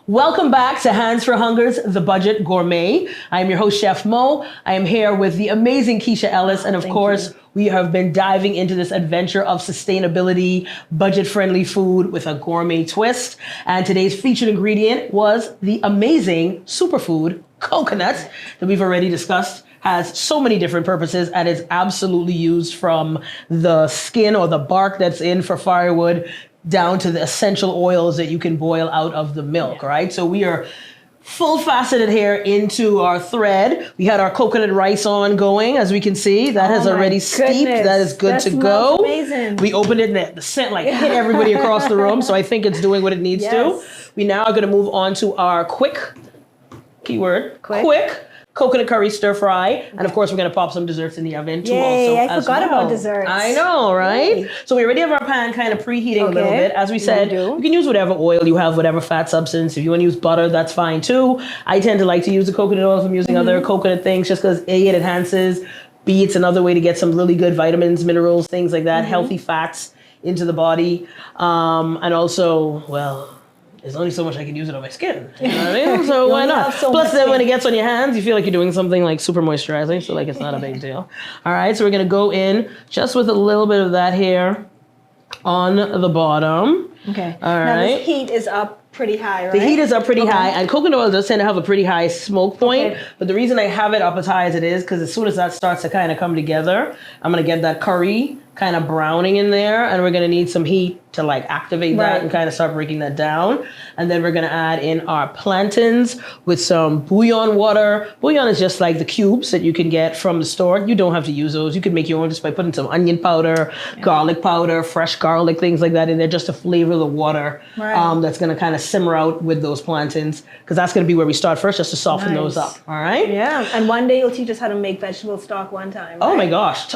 Welcome back to Hands for Hunger's The Budget Gourmet. I am your host, Chef Mo. I am here with the amazing Keisha Ellis. And of course, we have been diving into this adventure of sustainability, budget-friendly food with a gourmet twist. And today's featured ingredient was the amazing superfood coconut that we've already discussed. Has so many different purposes and is absolutely used from the skin or the bark that's in for firewood down to the essential oils that you can boil out of the milk, right? So we are full faceted here into our thread. We had our coconut rice on going, as we can see. That has already steeped. That is good to go. Amazing. We opened it and the scent like hit everybody across the room. So I think it's doing what it needs to. We now are gonna move on to our quick coconut curry stir fry. And of course, we're going to pop some desserts in the oven too. I forgot about desserts. I know, right? Yay. So we already have our pan kind of preheating a little bit. As we said, you can use whatever oil you have, whatever fat substance. If you want to use butter, that's fine too. I tend to like to use the coconut oil if I'm using other coconut things just because A, it enhances. B, it's another way to get some really good vitamins, minerals, things like that, healthy fats into the body. And also, well, there's only so much I can use it on my skin. You know what I mean? So why not? Plus then when it gets on your hands, you feel like you're doing something like super moisturizing. So like it's not a big deal. All right, so we're gonna go in just with a little bit of that here on the bottom. Okay. All right. Now this heat is up pretty high, right? The heat is up pretty high, and coconut oil does tend to have a pretty high smoke point. But the reason I have it up as high as it is, because as soon as that starts to kind of come together, I'm gonna get that curry kind of browning in there, and we're gonna need some heat to like activate that and kind of start breaking that down. And then we're gonna add in our plantains with some bouillon water. Bouillon is just like the cubes that you can get from the store. You don't have to use those. You can make your own just by putting some onion powder, garlic powder, fresh garlic, things like that in there just to flavor the water that's gonna kind of simmer out with those plantains, because that's gonna be where we start first, just to soften those up, all right? Yeah, and one day you'll teach us how to make vegetable stock one time, right? Oh my gosh.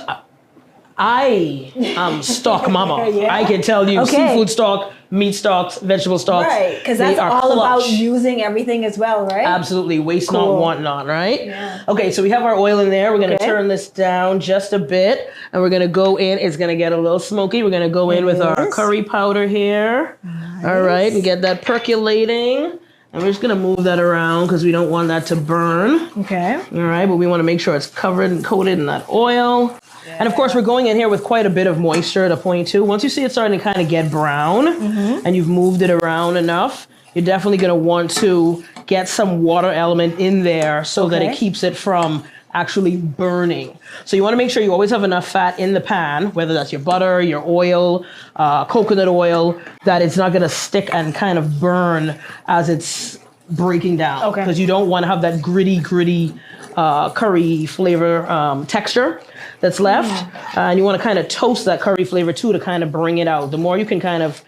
I am stock mama. I can tell you seafood stock, meat stocks, vegetable stocks. Right, because that's all about using everything as well, right? Absolutely. Waste not, want not, right? Yeah. Okay, so we have our oil in there. We're going to turn this down just a bit, and we're going to go in. It's going to get a little smoky. We're going to go in with our curry powder here. Nice. All right, and get that percolating. And we're just going to move that around because we don't want that to burn. Okay. All right, but we want to make sure it's covered and coated in that oil. Yeah. And of course, we're going in here with quite a bit of moisture at a point too. Once you see it starting to kind of get brown and you've moved it around enough, you're definitely going to want to get some water element in there so that it keeps it from actually burning. So you want to make sure you always have enough fat in the pan, whether that's your butter, your oil, coconut oil, that it's not going to stick and kind of burn as it's breaking down. Because you don't want to have that gritty curry flavor texture that's left. And you want to kind of toast that curry flavor too to kind of bring it out. The more you can kind of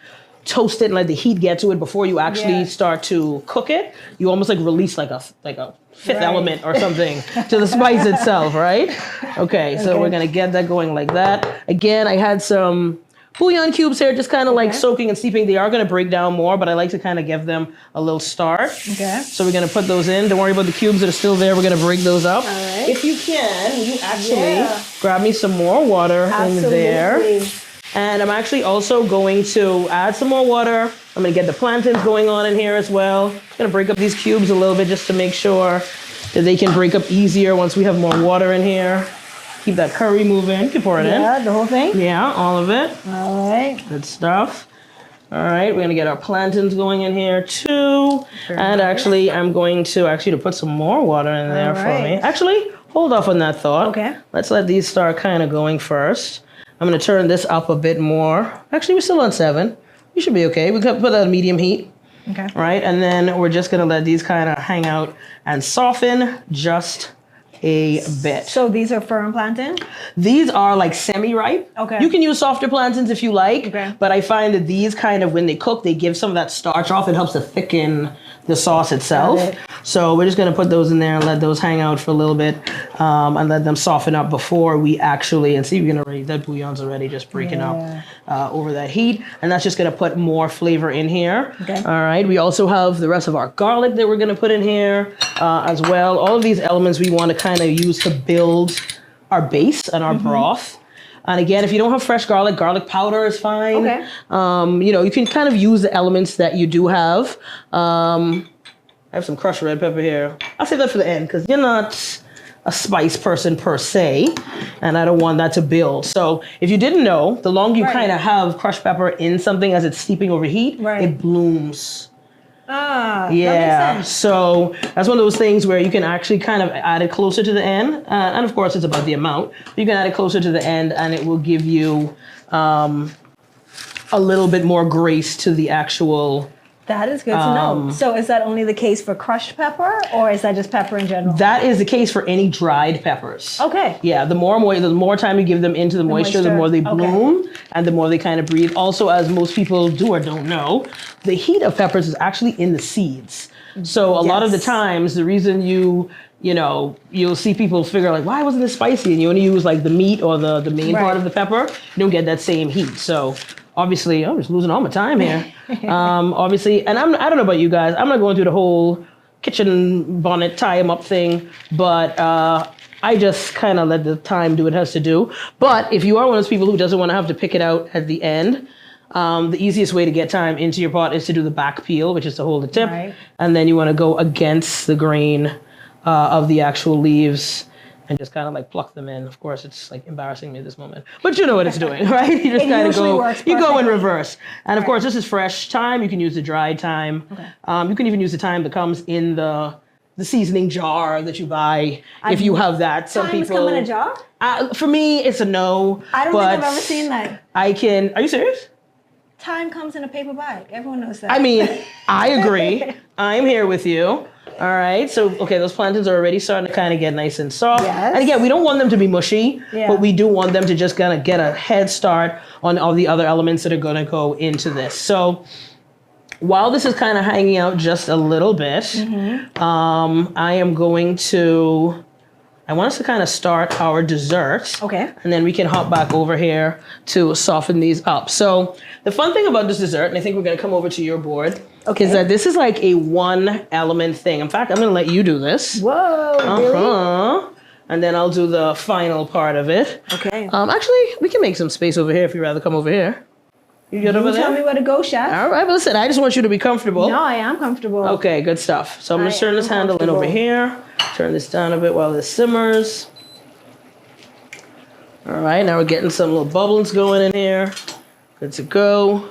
toast it and let the heat get to it before you actually start to cook it, you almost like release like a fifth element or something to the spice itself, right? Okay, so we're gonna get that going like that. Again, I had some bouillon cubes here, just kind of like soaking and steeping. They are gonna break down more, but I like to kind of give them a little start. Okay. So we're gonna put those in. Don't worry about the cubes that are still there. We're gonna break those up. All right. If you can, you actually grab me some more water in there. And I'm actually also going to add some more water. I'm gonna get the plantains going on in here as well. I'm gonna break up these cubes a little bit just to make sure that they can break up easier once we have more water in here. Keep that curry moving. You can pour it in. Yeah, the whole thing? Yeah, all of it. All right. Good stuff. All right, we're gonna get our plantains going in here too. And actually, I'm going to put some more water in there for me. Actually, hold off on that thought. Okay. Let's let these start kind of going first. I'm gonna turn this up a bit more. Actually, we're still on 7. We should be okay. We can put that on medium heat. Okay. Right, and then we're just gonna let these kind of hang out and soften just a bit. So these are firm plantain? These are like semi-ripe. Okay. You can use softer plantains if you like, but I find that these kind of, when they cook, they give some of that starch off. It helps to thicken the sauce itself. So we're just gonna put those in there and let those hang out for a little bit and let them soften up before we actually, and see, we're gonna that bouillon's already just breaking up over that heat. And that's just gonna put more flavor in here. Okay. All right, we also have the rest of our garlic that we're gonna put in here as well. All of these elements we wanna kind of use to build our base and our broth. And again, if you don't have fresh garlic, garlic powder is fine. Okay. You know, you can kind of use the elements that you do have. I have some crushed red pepper here. I'll save that for the end because you're not a spice person per se, and I don't want that to build. So if you didn't know, the longer you kind of have crushed pepper in something as it's steeping over heat, it blooms. Ah, yeah. That makes sense. So that's one of those things where you can actually kind of add it closer to the end, and of course it's about the amount. You can add it closer to the end, and it will give you a little bit more grace to the actual. That is good to know. So is that only the case for crushed pepper, or is that just pepper in general? That is the case for any dried peppers. Okay. Yeah, the more time you give them into the moisture, the more they bloom, and the more they kind of breathe. Also, as most people do or don't know, the heat of peppers is actually in the seeds. So a lot of the times, the reason you'll see people figure like, why wasn't this spicy? And you only use like the meat or the main part of the pepper, you don't get that same heat. So obviously, I'm just losing all my time here. Obviously, and I don't know about you guys. I'm not going through the whole kitchen bonnet tie 'em up thing, but I just kind of let the time do what it has to do. But if you are one of those people who doesn't want to have to pick it out at the end, the easiest way to get time into your pot is to do the back peel, which is to hold the tip, and then you want to go against the grain of the actual leaves. And just kind of like pluck them in. Of course, it's like embarrassing me at this moment, but you know what it's doing, right? You just kind of go in reverse. And of course, this is fresh thyme. You can use the dried thyme. You can even use the thyme that comes in the seasoning jar that you buy if you have that. Some people come in a jar. For me, it's a no. I don't think I've ever seen that. Are you serious? Thyme comes in a paper bag. Everyone knows that. I mean, I agree. I'm here with you. All right, so okay, those plantains are already starting to kind of get nice and soft. Yes. And again, we don't want them to be mushy, but we do want them to just kind of get a head start on all the other elements that are going to go into this. So while this is kind of hanging out just a little bit, I want us to kind of start our dessert. Okay. And then we can hop back over here to soften these up. So the fun thing about this dessert, and I think we're going to come over to your board, is that this is like a one element thing. In fact, I'm going to let you do this. Whoa, really? And then I'll do the final part of it. Okay. Actually, we can make some space over here if you'd rather come over here. You good over there? Tell me where to go, chef. All right, but listen, I just want you to be comfortable. No, I am comfortable. Okay, good stuff. So I'm going to turn this handle in over here. Turn this down a bit while this simmers. All right, now we're getting some little bubbles going in here. Good to go.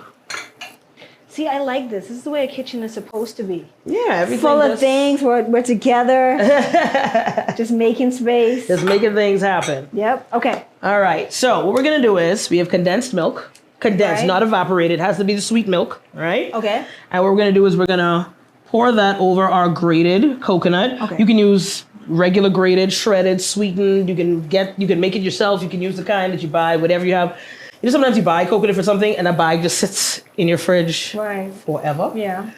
See, I like this. This is the way a kitchen is supposed to be. Yeah, everything. Full of things. We're together. Just making space. Just making things happen. Yep. Okay. All right. So what we're going to do is we have condensed milk. Condensed, not evaporated. It has to be the sweet milk, right? Okay. And what we're going to do is we're going to pour that over our grated coconut. Okay. You can use regular grated, shredded, sweetened. You can make it yourself. You can use the kind that you buy, whatever you have. You know, sometimes you buy coconut for something and that bag just sits in your fridge forever. Yeah.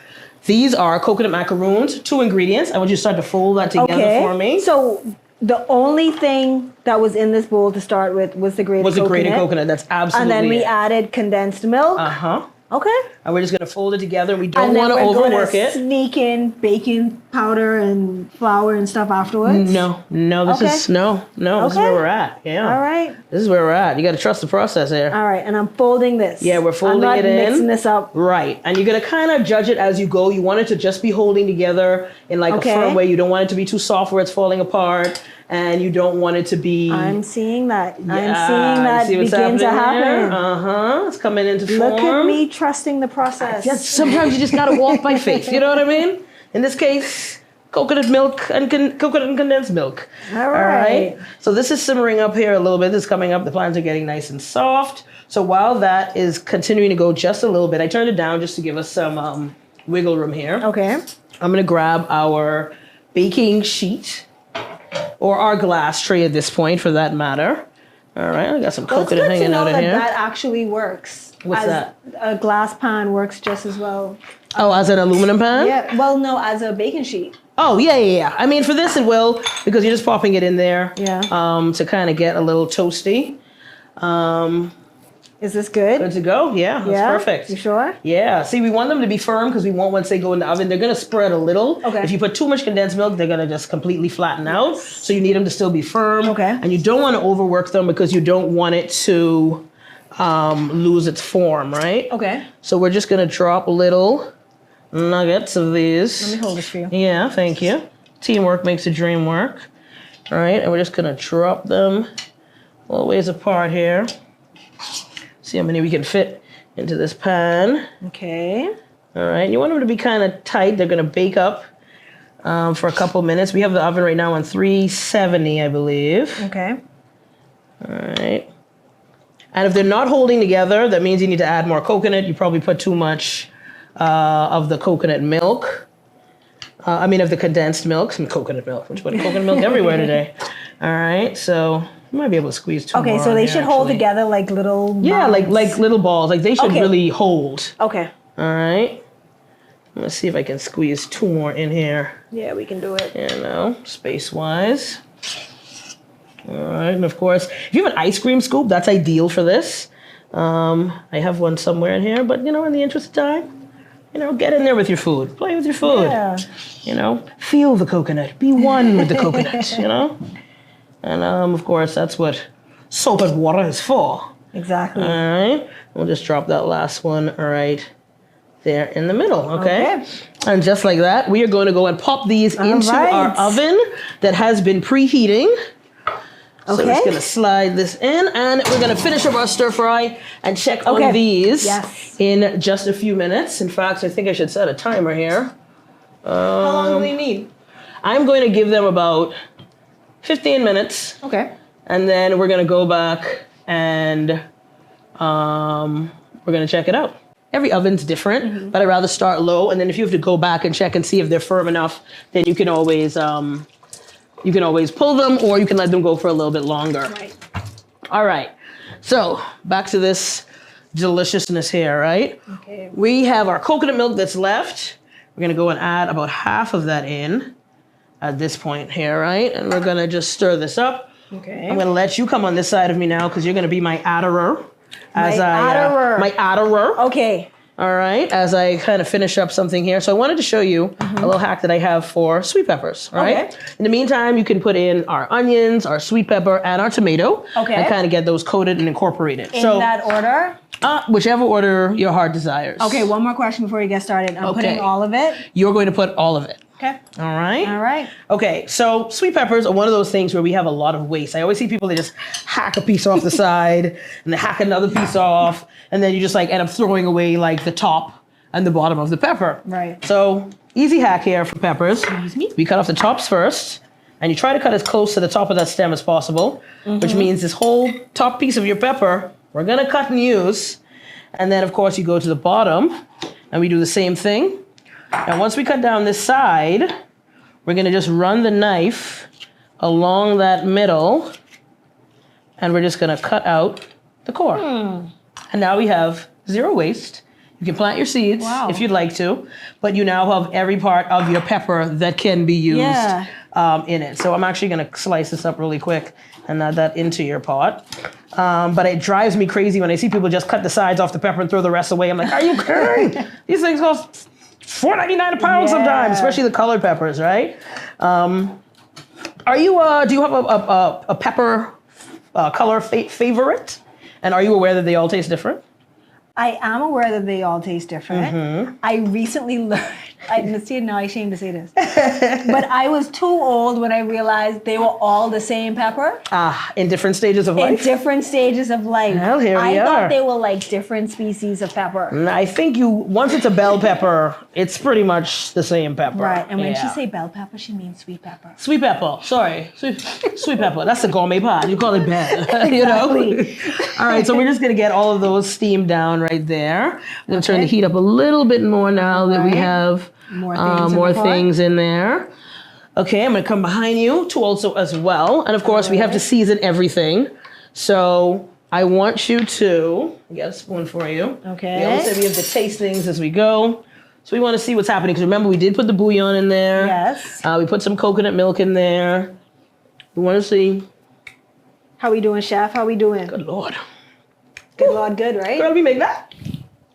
These are coconut macaroons, 2 ingredients. I want you to start to fold that together for me. So the only thing that was in this bowl to start with was the grated coconut. Grated coconut. That's absolutely And then we added condensed milk. Uh-huh. Okay. And we're just going to fold it together. We don't want to overwork it. Sneak in baking powder and flour and stuff afterwards? No, this is where we're at. Yeah. All right. This is where we're at. You got to trust the process here. All right, and I'm folding this. Yeah, we're folding it in. I'm not mixing this up. Right. And you're going to kind of judge it as you go. You want it to just be holding together in like a firm way. You don't want it to be too soft where it's falling apart. And you don't want it to be... I'm seeing that. Yeah, I'm seeing that begin to happen. Uh-huh. It's coming into form. Look at me trusting the process. Yes, sometimes you just got to walk by faith. You know what I mean? In this case, coconut milk and coconut and condensed milk. All right. So this is simmering up here a little bit. This is coming up. The plants are getting nice and soft. So while that is continuing to go just a little bit, I turned it down just to give us some wiggle room here. Okay. I'm going to grab our baking sheet. Or our glass tray at this point, for that matter. All right, I got some coconut hanging out in here. That actually works. What's that? A glass pan works just as well. Oh, as an aluminum pan? Yeah. Well, no, as a baking sheet. Oh, yeah. I mean, for this it will, because you're just popping it in there. Yeah. To kind of get a little toasty. Is this good? Good to go. Yeah, that's perfect. You sure? Yeah. See, we want them to be firm because we want once they go in the oven, they're going to spread a little. Okay. If you put too much condensed milk, they're going to just completely flatten out. So you need them to still be firm. Okay. And you don't want to overwork them because you don't want it to lose its form, right? Okay. So we're just going to drop little nuggets of these. Let me hold this for you. Yeah, thank you. Teamwork makes the dream work. All right, and we're just gonna drop them a little ways apart here. See how many we can fit into this pan. Okay. All right, you want them to be kind of tight. They're gonna bake up for a couple minutes. We have the oven right now on 370, I believe. Okay. All right. And if they're not holding together, that means you need to add more coconut. You probably put too much of the coconut milk. Of the condensed milk. Some coconut milk. We're putting coconut milk everywhere today. All right, so you might be able to squeeze two more. Okay, so they should hold together like little. Yeah, like little balls. Like they should really hold. Okay. All right. Let's see if I can squeeze two more in here. Yeah, we can do it. You know, space-wise. All right, and of course, if you have an ice cream scoop, that's ideal for this. I have one somewhere in here, but in the interest of time, get in there with your food. Play with your food. Yeah. Feel the coconut. Be one with the coconut, And of course, that's what soap and water is for. Exactly. All right. We'll just drop that last one right there in the middle, okay? And just like that, we are going to go and pop these into our oven that has been preheating. So we're just gonna slide this in, and we're gonna finish up our stir fry and check on these in just a few minutes. In fact, I think I should set a timer here. How long do they need? I'm going to give them about 15 minutes. Okay. And then we're gonna go back and we're gonna check it out. Every oven's different, but I'd rather start low, and then if you have to go back and check and see if they're firm enough, then you can always pull them, or you can let them go for a little bit longer. Right. All right. So back to this deliciousness here, right? Okay. We have our coconut milk that's left. We're gonna go and add about half of that in at this point here, right? And we're gonna just stir this up. Okay. I'm gonna let you come on this side of me now because you're gonna be my adderer. My adderer. Okay. All right, as I kind of finish up something here. So I wanted to show you a little hack that I have for sweet peppers, right? Okay. In the meantime, you can put in our onions, our sweet pepper, and our tomato. Okay. And kind of get those coated and incorporated. In that order? Whichever order your heart desires. Okay, one more question before you get started. I'm putting all of it? You're going to put all of it. Okay. All right. All right. Okay, so sweet peppers are one of those things where we have a lot of waste. I always see people, they just hack a piece off the side and they hack another piece off, and then you just end up throwing away the top and the bottom of the pepper. Right. So easy hack here for peppers. We cut off the tops first, and you try to cut as close to the top of that stem as possible, which means this whole top piece of your pepper, we're gonna cut and use. And then of course you go to the bottom and we do the same thing. And once we cut down this side, we're gonna just run the knife along that middle, and we're just gonna cut out the core. And now we have zero waste. You can plant your seeds if you'd like to, but you now have every part of your pepper that can be used in it. So I'm actually gonna slice this up really quick and add that into your pot. But it drives me crazy when I see people just cut the sides off the pepper and throw the rest away. I'm like, are you kidding? These things cost $4.99 a pound sometimes, especially the colored peppers, right? Do you have a pepper color favorite? And are you aware that they all taste different? I am aware that they all taste different. I recently learned, I'm ashamed to say this, but I was too old when I realized they were all the same pepper. In different stages of life? In different stages of life. Well, here we are. I thought they were different species of pepper. I think once it's a bell pepper, it's pretty much the same pepper. Right, and when she say bell pepper, she means sweet pepper. Sweet pepper, sorry. Sweet pepper, that's the gourmet pot. You call it bell, Exactly. All right, so we're just gonna get all of those steamed down right there. I'm gonna turn the heat up a little bit more now that we have more things in there. Okay, I'm gonna come behind you to also as well. And of course, we have to season everything. So I want you to, get a spoon for you. Okay. We always say we have to taste things as we go. So we wanna see what's happening, because remember, we did put the bouillon in there. Yes. We put some coconut milk in there. We wanna see. How we doing, chef? How we doing? Good Lord. Good Lord, good, right? Girl, we make that?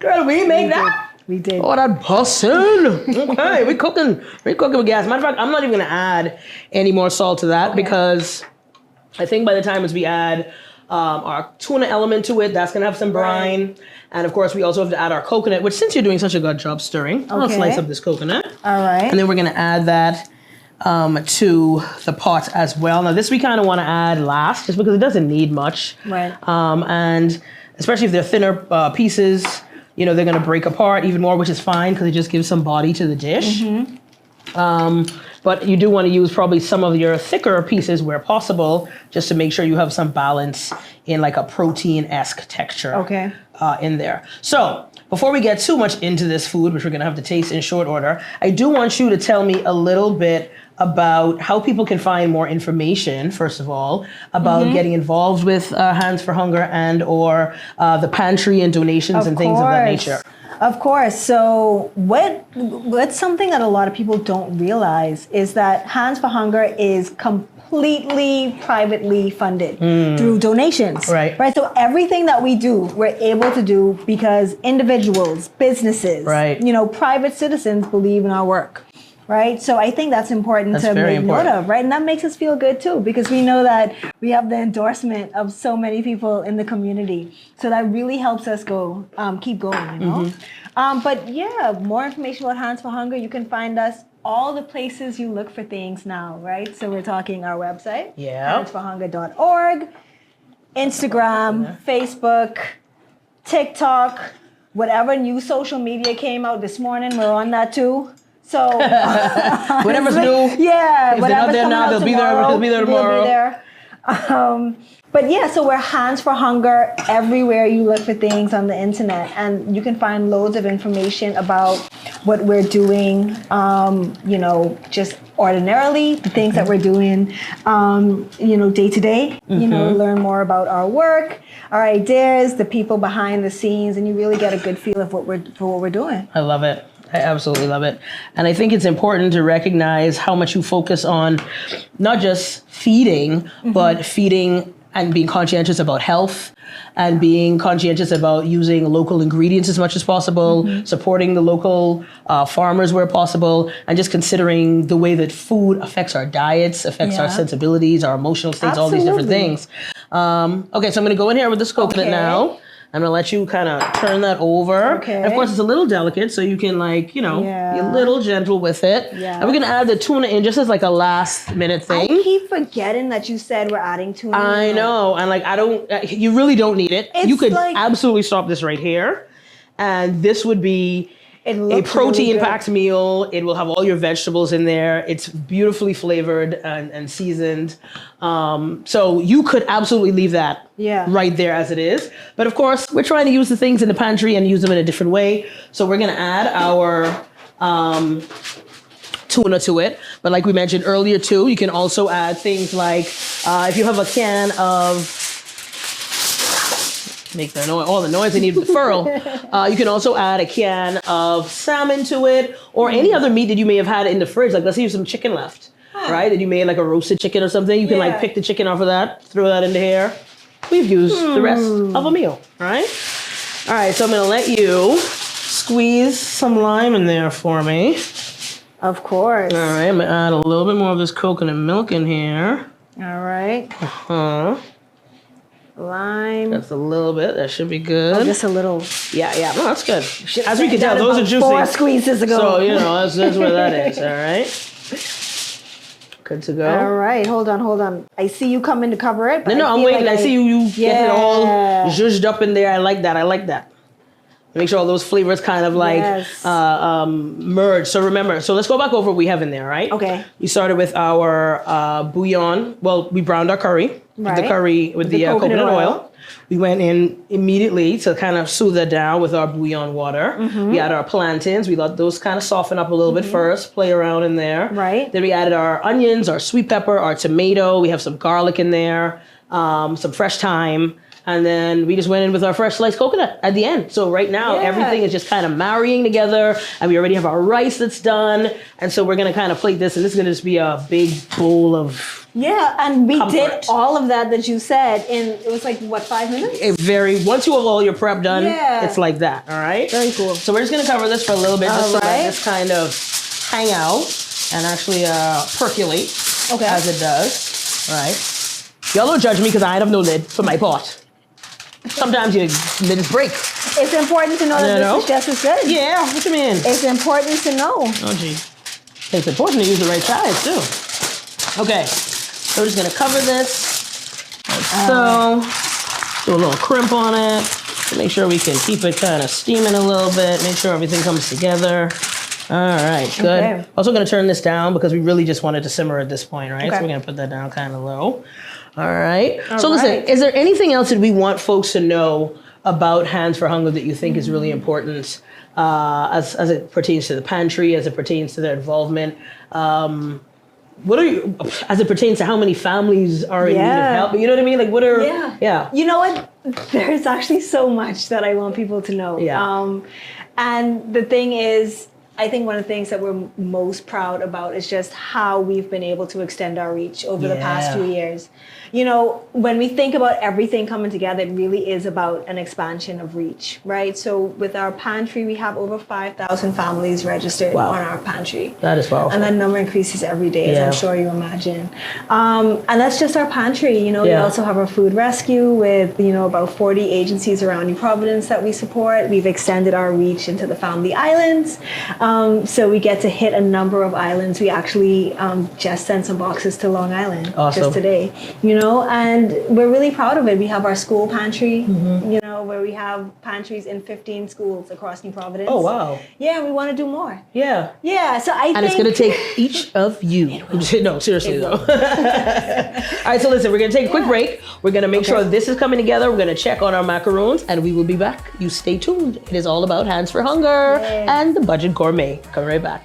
Girl, we make that? We did. Oh, that bussin'. Okay, we're cooking with gas. Matter of fact, I'm not even gonna add any more salt to that because I think by the time as we add our tuna element to it. That's gonna have some brine. Right. And of course, we also have to add our coconut, which since you're doing such a good job stirring, I'll slice up this coconut. All right. And then we're gonna add that to the pot as well. Now this we kind of want to add last just because it doesn't need much. Right. And especially if they're thinner pieces, you know, they're gonna break apart even more, which is fine because it just gives some body to the dish. But you do want to use probably some of your thicker pieces where possible, just to make sure you have some balance in like a protein-esque texture in there. So before we get too much into this food, which we're going to have to taste in short order, I do want you to tell me a little bit about how people can find more information, first of all, about getting involved with Hands for Hunger and or the pantry and donations and things of that nature. Of course. So what's something that a lot of people don't realize is that Hands for Hunger is completely privately funded through donations. Right. So everything that we do, we're able to do because individuals, businesses, you know, private citizens believe in our work. Right. So I think that's important to make note of. Right. And that makes us feel good, too, because we know that we have the endorsement of so many people in the community. So that really helps us go keep going, you know. But yeah, more information about Hands for Hunger. You can find us all the places you look for things now. Right. So we're talking our website, handsforhunger.org, Instagram, Facebook, TikTok, whatever new social media came out this morning. We're on that, too. So whatever's new, if they're not there now, they'll be there tomorrow. But yeah, so we're Hands for Hunger everywhere you look for things on the internet, and you can find loads of information about what we're doing. You know, just ordinarily the things that we're doing. You know, day to day. You know, learn more about our work, our ideas, the people behind the scenes, and you really get a good feel of what we're doing. I love it. I absolutely love it. And I think it's important to recognize how much you focus on not just feeding, but feeding and being conscientious about health and being conscientious about using local ingredients as much as possible, supporting the local farmers where possible, and just considering the way that food affects our diets, affects our sensibilities, our emotional states, all these different things. Okay, so I'm going to go in here with this coconut now. I'm gonna let you kind of turn that over. And of course, it's a little delicate, so you can like, you know, be a little gentle with it. And we're gonna add the tuna in just as like a last minute thing. I keep forgetting that you said we're adding tuna. I know, and like you really don't need it. You could absolutely stop this right here, and this would be a protein-packed meal. It will have all your vegetables in there. It's beautifully flavored and seasoned. So you could absolutely leave that right there as it is. But of course, we're trying to use the things in the pantry and use them in a different way. So we're going to add our tuna to it. But like we mentioned earlier too, you can also add things like if you have a can of make the noise, all the noise they need with the furl. You can also add a can of salmon to it, or any other meat that you may have had in the fridge. Like let's say you have some chicken left, right? That you made like a roasted chicken or something. You can like pick the chicken off of that, throw that into here. We've used the rest of a meal, right? All right, so I'm gonna let you squeeze some lime in there for me. Of course. All right, I'm gonna add a little bit more of this coconut milk in here. All right. Lime. That's a little bit. That should be good. Oh, just a little. Yeah. No, that's good. As we can tell, those are juicy. 4 squeezes ago. So, you know, that's where that is. All right. Good to go. All right. Hold on. I see you coming to cover it. But No, I'm waiting. Like I see you get it all zhuzhed up in there. I like that. Make sure all those flavors kind of like merge. So remember, let's go back over what we have in there, right? Okay. We started with our bouillon. Well, we browned our curry. The curry with the coconut oil. We went in immediately to kind of soothe it down with our bouillon water. We added our plantains. We let those kind of soften up a little bit first, play around in there. Right. Then we added our onions, our sweet pepper, our tomato. We have some garlic in there, some fresh thyme. And then we just went in with our fresh sliced coconut at the end. So right now, everything is just kind of marrying together. And we already have our rice that's done. And so we're going to kind of plate this. And this is going to just be a big bowl of and we did all of that you said in, it was like, what, 5 minutes? Once you have all your prep done, it's like that, all right? Very cool. So we're just going to cover this for a little bit just so that this kind of hang out and actually percolate as it does, all right? Y'all don't judge me because I have no lid for my pot. Sometimes your lids break. It's important to know that this is just as good. Yeah, what you mean? It's important to know. Oh, gee. It's important to use the right size, too. Okay, so we're just gonna cover this. Like so. Do a little crimp on it. To make sure we can keep it kind of steaming a little bit. Make sure everything comes together. All right, good. Okay. Also gonna turn this down because we really just want it to simmer at this point, right? Okay. So we're gonna put that down kind of low. All right. So listen, is there anything else that we want folks to know about Hands for Hunger that you think is really important as it pertains to the pantry, as it pertains to their involvement? What are you, as it pertains to how many families are in need of help? You know what I mean? Like, what are, You know what? There's actually so much that I want people to know. Yeah. And the thing is, I think one of the things that we're most proud about is just how we've been able to extend our reach over the past few years. You know, when we think about everything coming together, it really is about an expansion of reach, right? So with our pantry, we have over 5,000 families registered on our pantry. That is powerful. And that number increases every day, as I'm sure you imagine. And that's just our pantry. You know, we also have our food rescue with, you know, about 40 agencies around New Providence that we support. We've extended our reach into the Family Islands. So we get to hit a number of islands. We actually just sent some boxes to Long Island just today. You know, and we're really proud of it. We have our school pantry, you know, where we have pantries in 15 schools across New Providence. Oh, wow. Yeah, we want to do more. Yeah. Yeah, so I think... And it's going to take each of you. No, seriously, though. All right, so listen, we're going to take a quick break. We're going to make sure this is coming together. We're going to check on our macaroons, and we will be back. You stay tuned. It is all about Hands for Hunger and the Budget Gourmet. Come right back.